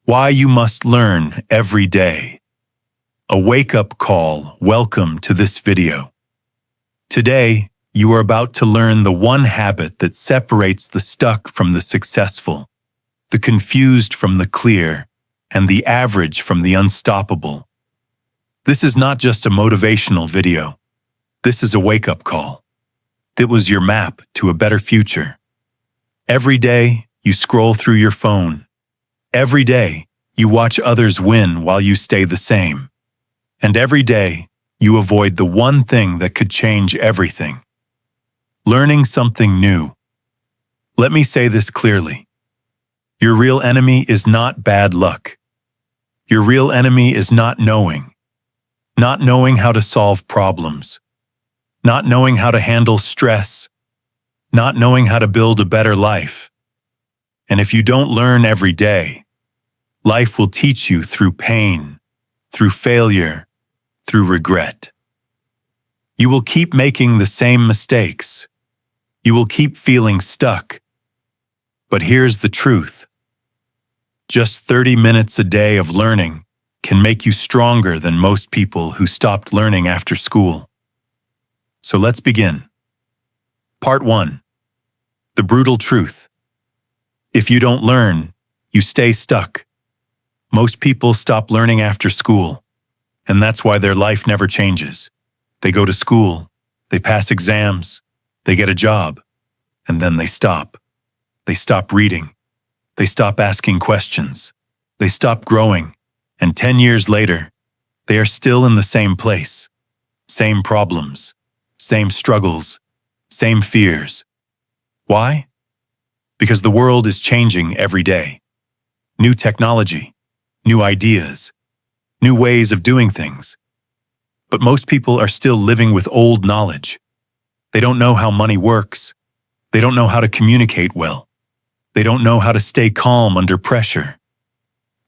Why you must learn every day. A wake-up call. Welcome to this video. Today, you are about to learn the one habit that separates the stuck from the successful, the confused from the clear, and the average from the unstoppable. This is not just a motivational video. This is a wake-up call. It was your map to a better future. Every day, you scroll through your phone. Every day, you watch others win while you stay the same. And every day, you avoid the one thing that could change everything. Learning something new. Let me say this clearly. Your real enemy is not bad luck. Your real enemy is not knowing how to solve problems, not knowing how to handle stress, not knowing how to build a better life. And if you don't learn every day, life will teach you through pain, through failure, through regret. You will keep making the same mistakes. You will keep feeling stuck. But here's the truth. Just 30 minutes a day of learning can make you stronger than most people who stopped learning after school. So let's begin. Part 1. The brutal truth. If you don't learn, you stay stuck. Most people stop learning after school, and that's why their life never changes. They go to school, they pass exams, they get a job, and then they stop. They stop reading. They stop asking questions. They stop growing, and 10 years later, they are still in the same place. Same problems, same struggles, same fears. Why? Because the world is changing every day. New technology, new ideas, new ways of doing things. But most people are still living with old knowledge. They don't know how money works. They don't know how to communicate well. They don't know how to stay calm under pressure.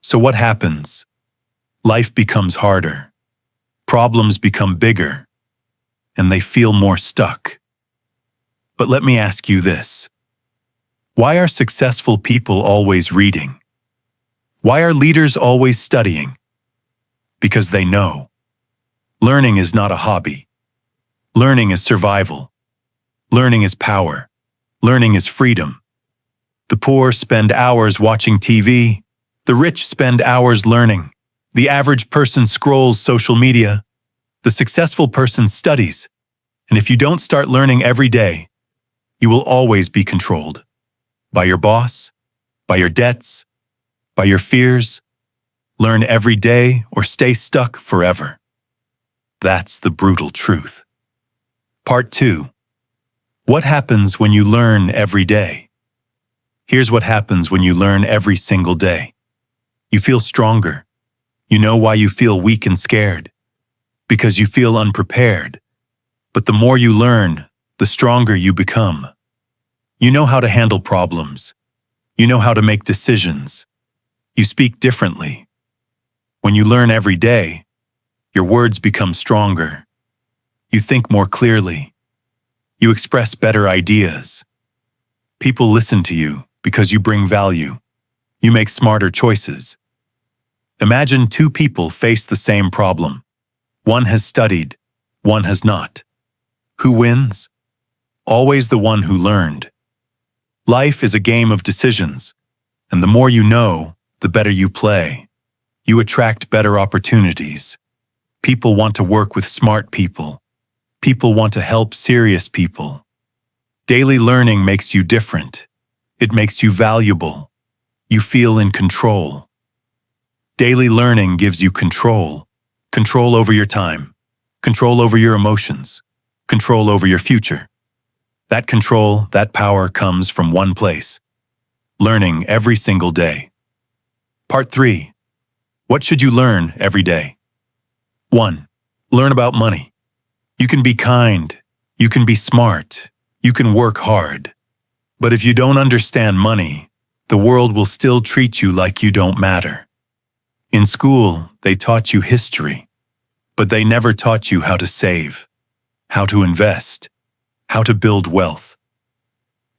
So what happens? Life becomes harder. Problems become bigger, and they feel more stuck. But let me ask you this. Why are successful people always reading? Why are leaders always studying? Because they know. Learning is not a hobby. Learning is survival. Learning is power. Learning is freedom. The poor spend hours watching TV. The rich spend hours learning. The average person scrolls social media. The successful person studies. And if you don't start learning every day, you will always be controlled. By your boss, by your debts, by your fears. Learn every day or stay stuck forever. That's the brutal truth. Part 2. What happens when you learn every day? Here's what happens when you learn every single day. You feel stronger. You know why you feel weak and scared. Because you feel unprepared. But the more you learn, the stronger you become. You know how to handle problems. You know how to make decisions. You speak differently. When you learn every day, your words become stronger. You think more clearly. You express better ideas. People listen to you because you bring value. You make smarter choices. Imagine two people face the same problem. One has studied, one has not. Who wins? Always the one who learned. Life is a game of decisions, and the more you know, the better you play. You attract better opportunities. People want to work with smart people. People want to help serious people. Daily learning makes you different. It makes you valuable. You feel in control. Daily learning gives you control. Control over your time. Control over your emotions. Control over your future. That control, that power comes from one place. Learning every single day. Part 3. What should you learn every day? 1. Learn about money. You can be kind. You can be smart. You can work hard. But if you don't understand money, the world will still treat you like you don't matter. In school, they taught you history, but they never taught you how to save, how to invest, how to build wealth.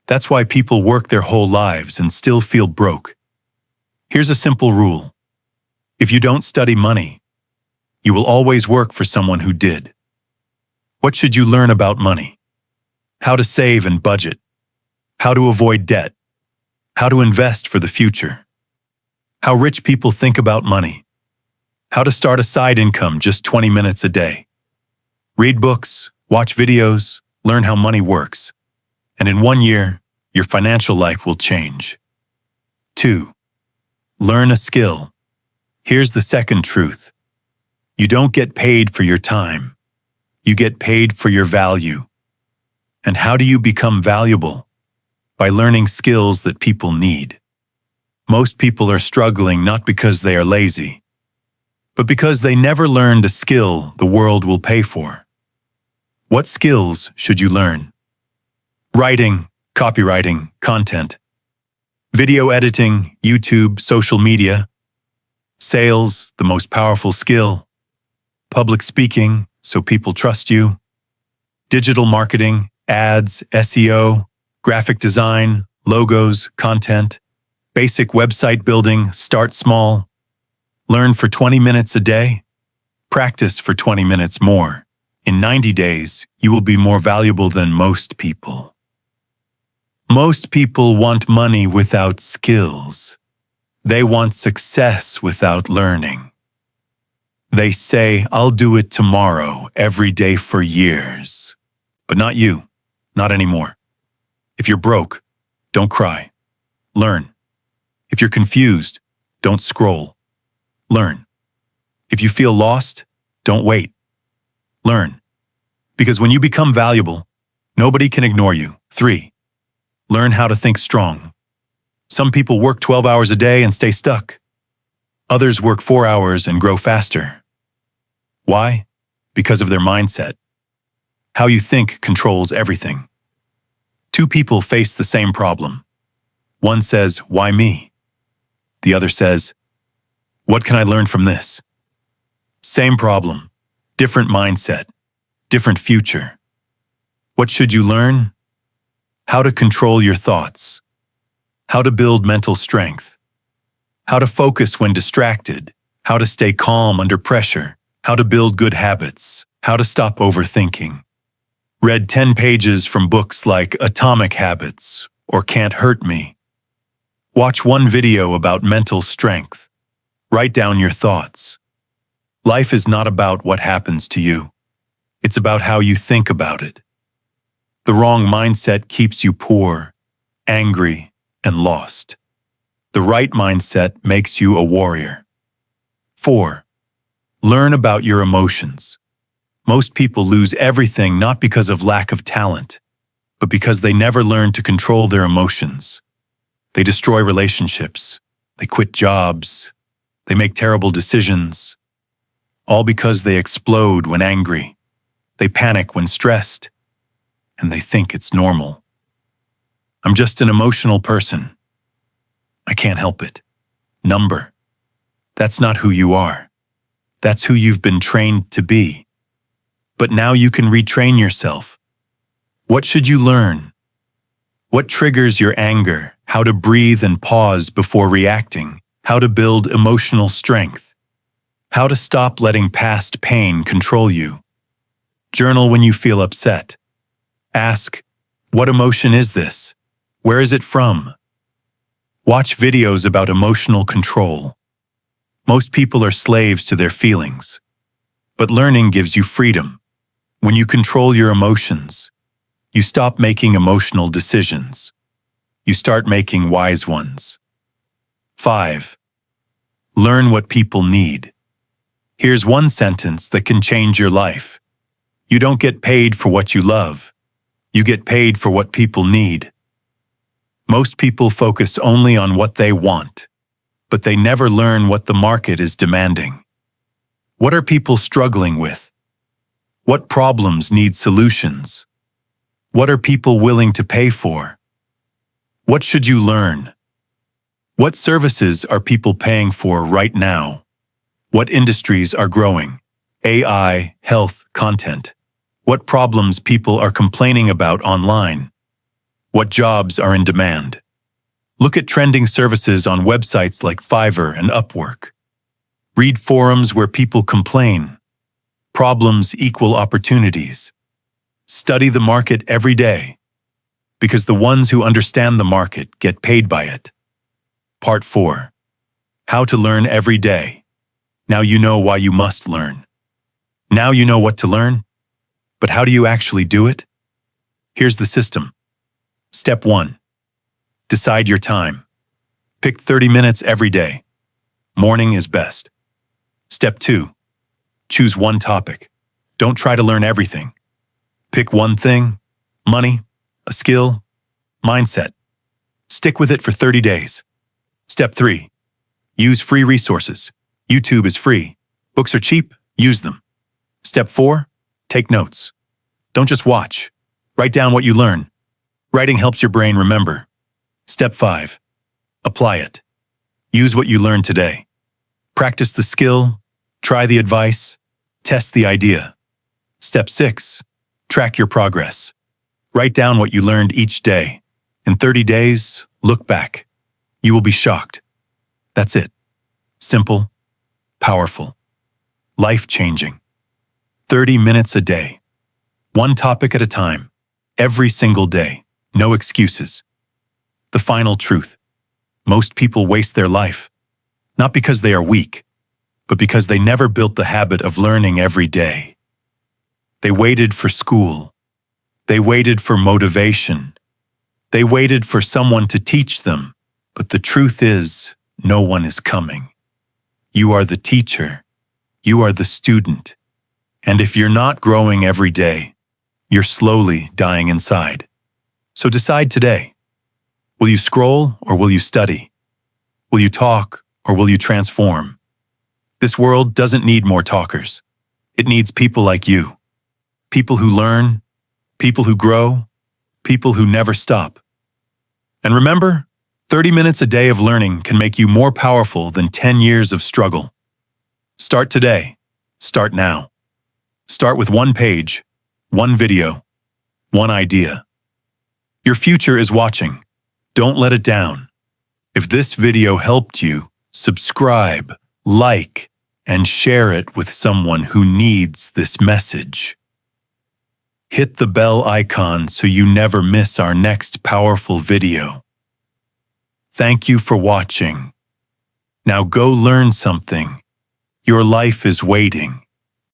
That's why people work their whole lives and still feel broke. Here's a simple rule. If you don't study money, you will always work for someone who did. What should you learn about money? How to save and budget. How to avoid debt. How to invest for the future. How rich people think about money. How to start a side income just 20 minutes a day. Read books, watch videos, learn how money works. And in 1 year, your financial life will change. 2. Learn a skill. Here's the second truth. You don't get paid for your time. You get paid for your value. And how do you become valuable? By learning skills that people need. Most people are struggling not because they are lazy, but because they never learned a skill the world will pay for. What skills should you learn? Writing, copywriting, content. Video editing, YouTube, social media. Sales, the most powerful skill. Public speaking, so people trust you. Digital marketing, ads, SEO, graphic design, logos, content. Basic website building, start small. Learn for 20 minutes a day. Practice for 20 minutes more. In 90 days, you will be more valuable than most people. Most people want money without skills. They want success without learning. They say, I'll do it tomorrow, every day for years. But not you, not anymore. If you're broke, don't cry. Learn. If you're confused, don't scroll. Learn. If you feel lost, don't wait. Learn. Because when you become valuable, nobody can ignore you. 3. Learn how to think strong. Some people work 12 hours a day and stay stuck. Others work 4 hours and grow faster. Why? Because of their mindset. How you think controls everything. 2 people face the same problem. One says, why me? The other says, what can I learn from this? Same problem, different mindset, different future. What should you learn? How to control your thoughts. How to build mental strength. How to focus when distracted. How to stay calm under pressure. How to build good habits. How to stop overthinking. Read 10 pages from books like Atomic Habits or Can't Hurt Me. Watch one video about mental strength. Write down your thoughts. Life is not about what happens to you. It's about how you think about it. The wrong mindset keeps you poor, angry, and lost. The right mindset makes you a warrior. 4. Learn about your emotions. Most people lose everything not because of lack of talent, but because they never learn to control their emotions. They destroy relationships. They quit jobs. They make terrible decisions. All because they explode when angry. They panic when stressed. And they think it's normal. I'm just an emotional person. I can't help it. Number. That's not who you are. That's who you've been trained to be. But now you can retrain yourself. What should you learn? What triggers your anger? How to breathe and pause before reacting. How to build emotional strength. How to stop letting past pain control you. Journal when you feel upset. Ask, what emotion is this? Where is it from? Watch videos about emotional control. Most people are slaves to their feelings. But learning gives you freedom. When you control your emotions, you stop making emotional decisions. You start making wise ones. 5. Learn what people need. Here's one sentence that can change your life. You don't get paid for what you love. You get paid for what people need. Most people focus only on what they want, but they never learn what the market is demanding. What are people struggling with? What problems need solutions? What are people willing to pay for? What should you learn? What services are people paying for right now? What industries are growing? AI, health, content. What problems people are complaining about online? What jobs are in demand? Look at trending services on websites like Fiverr and Upwork. Read forums where people complain. Problems equal opportunities. Study the market every day, because the ones who understand the market get paid by it. Part 4. How to learn every day. Now you know why you must learn. Now you know what to learn, but how do you actually do it? Here's the system. Step 1. Decide your time. Pick 30 minutes every day. Morning is best. Step 2. Choose one topic. Don't try to learn everything. Pick one thing: money, a skill, mindset. Stick with it for 30 days. Step 3. Use free resources. YouTube is free. Books are cheap. Use them. Step 4. Take notes. Don't just watch. Write down what you learn. Writing helps your brain remember. Step 5. Apply it. Use what you learned today. Practice the skill. Try the advice. Test the idea. Step 6. Track your progress. Write down what you learned each day. In 30 days, look back. You will be shocked. That's it. Simple, powerful, life-changing. 30 minutes a day. One topic at a time. Every single day. No excuses. The final truth. Most people waste their life, not because they are weak, but because they never built the habit of learning every day. They waited for school. They waited for motivation. They waited for someone to teach them, but the truth is, no one is coming. You are the teacher. You are the student. And if you're not growing every day, you're slowly dying inside. So decide today. Will you scroll or will you study? Will you talk or will you transform? This world doesn't need more talkers. It needs people like you. People who learn, people who grow, people who never stop. And remember, 30 minutes a day of learning can make you more powerful than 10 years of struggle. Start today. Start now. Start with one page, one video, one idea. Your future is watching. Don't let it down. If this video helped you, subscribe, like, and share it with someone who needs this message. Hit the bell icon so you never miss our next powerful video. Thank you for watching. Now go learn something. Your life is waiting.